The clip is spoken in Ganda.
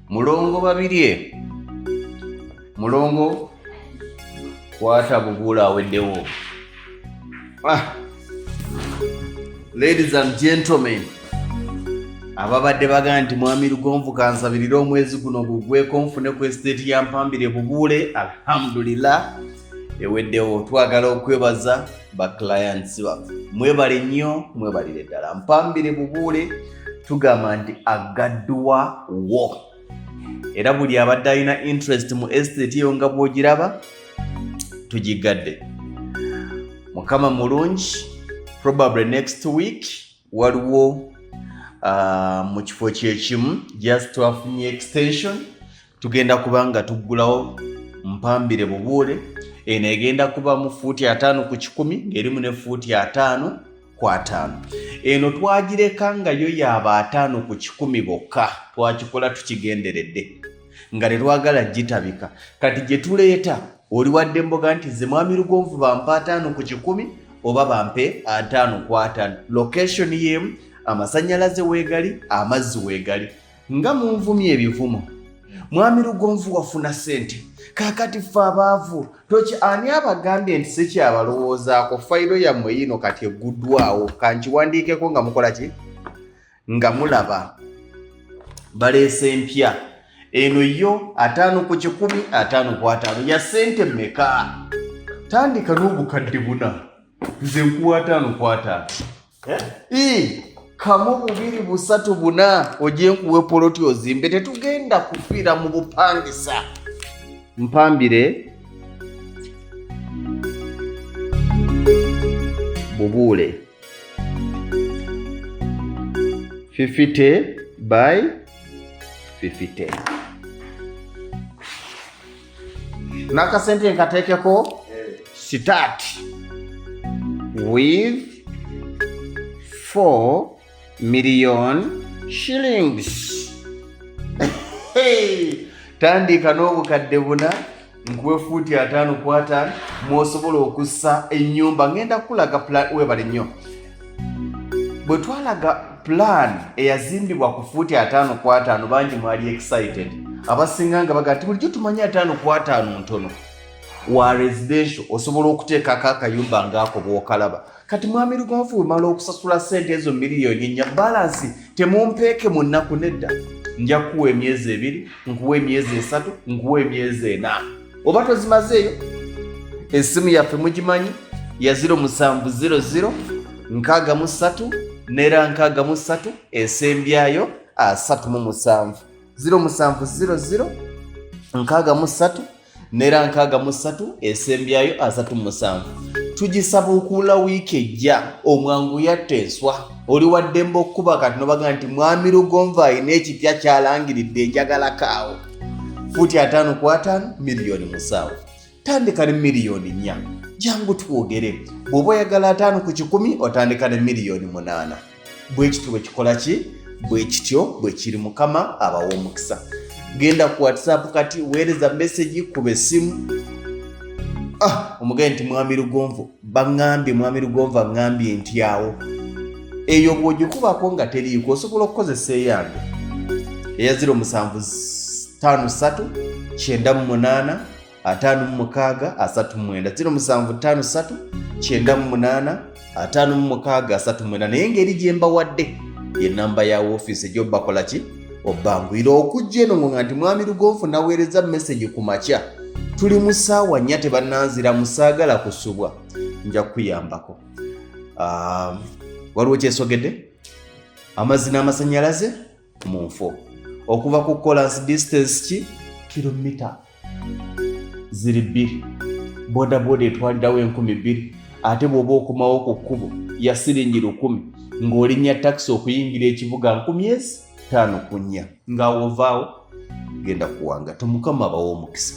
mulongo babirye mulongo kwata buguula aweddewo. Ladies and gentlemen, ababadde bagamba nti mwami Lugonvu kansabirira omwezi guno gugweko nfune ku estate ya Mpambire Bubuule, alhamdulillah eweddewo. Twagala okwebaza ba clients baffe, mwebale nnyo, mwebalire ddala. Mpambire Bubuule tugamba nti agaddwa wo, era buli abadde alina interest mu estate eyo nga bw'ogiraba tugigadde. Mukama mulungi, probably next week waliwo mu kifo kyekimu just twafunye extension, tugenda kubanga tuggulawo Mpambire Bubuule. Eno egenda kuba mu fuuti 5 ku 10 ng'erimu ne fuuti 5 ku 5. Eno twagireka nga yo yaba 5 ku 10 bokka, twakikola tukigenderedde nga tetwagala gitabika. Kati gye tuleeta oli wadde mboga nti ze mwami Lugonvu bampa 5 ku 10 oba bampe 5 ku 5. Location yemu, amasanyalaze weegali, amazzi weegali. Nga munvumye ebivumo, mwami Lugonvu wafuna sente, kakati ffe abaavu toki ani abagambye nti sikyabalowoozaako, fayiro yammwe yino kati egguddwawo. Kankiwandiikeko nga mukola ki? Nga mulaba baleese empya. Eno yo 5 ku 10, 5 ku 5 ya sente mmeka? Tandika n'obukadde 4, nze nkuwa 5 ku 5. Kamu 2 3 4 ojje nkuwe poloti ozimbe, tetugenda kufiira mu bupangisa. Mpambire Bubuule 50 by 50. Nakasente nkateekeko start with 4 million shillings. Tandika n'obukadde 4 nkuwe fuuti 5 ku 5 mw'osobola okussa ennyumba. Ngenda kulaga plan, webale nnyo. Bwe twalaga plan eyazimbibwa ku fuuti 5 ku 5 bangi mwali excited. Abasinga nga baga nti bulijjo tumanyi 5 ku 5 ntono. Wa residential osobola okuteekako akayumba ng'ako bw'okalaba. Kati mwami Lugonvu wemala okusasula sente ezo miliyoni nnya, balansi temumpeeke mu nnaku nedda. Nja kuwa emyezi 2, nkuwa emyezi 3, nkuwa emyezi 4. Oba tozimazeeyo? Essimu yaffe mugimanyi ya 0700 63 nera 63 esembyayo 37. 0700 63 nera 63 esembyayo 37. Tugisaba okuula wiiki ejja omwangu yattenswa. Oli waddemba okkuba kati nobaga nti mwami Lugonvu alina ekipya kyalangiridde njagala kaawo. Fuuti 5 ku 5 miliyoni 7. Tandika ne miliyoni 4. Jangu twogere. Bw'oba oyagala 5 ku 10 otandika ne miliyoni 8. Bwe kityo bwe kikola ki? Bwe kityo bwe kiri. Mukama abawa omukisa. Genda ku WhatsApp kati weereza message ku bessimu. Omugende nti mwami Lugonvu baŋŋambye, mwami Lugonvu aŋŋambye nti awo. Eyo bw'ogikubako nga teriiko osobola okukozesa eyange eya 0753 98 56 39. 0753 98 56 naye ngeri gye mbawadde ye nnamba ya woofiisi egyo bakola ki? Obbanguyira okujja eno nga nti mwami Lugonvu naweereza message ku makya. Tuli mu ssaawa 4 tebannanzira, musaagala kusubwa. Nja kuyambako. Waliwo kyesogedde? Amazzi n'amasanyalaze mu nfo. Okuva ku Collins distance ki? Kilomita 2. Boda boda etwalirawo 1000. Ate bw'oba okomawo ku kkubo ya siringi 1000 ng'olinnya taxi okuyingira ekibuga 5 ku 4 nga wovaawo genda kuwanga. Mukama abawa omukisa.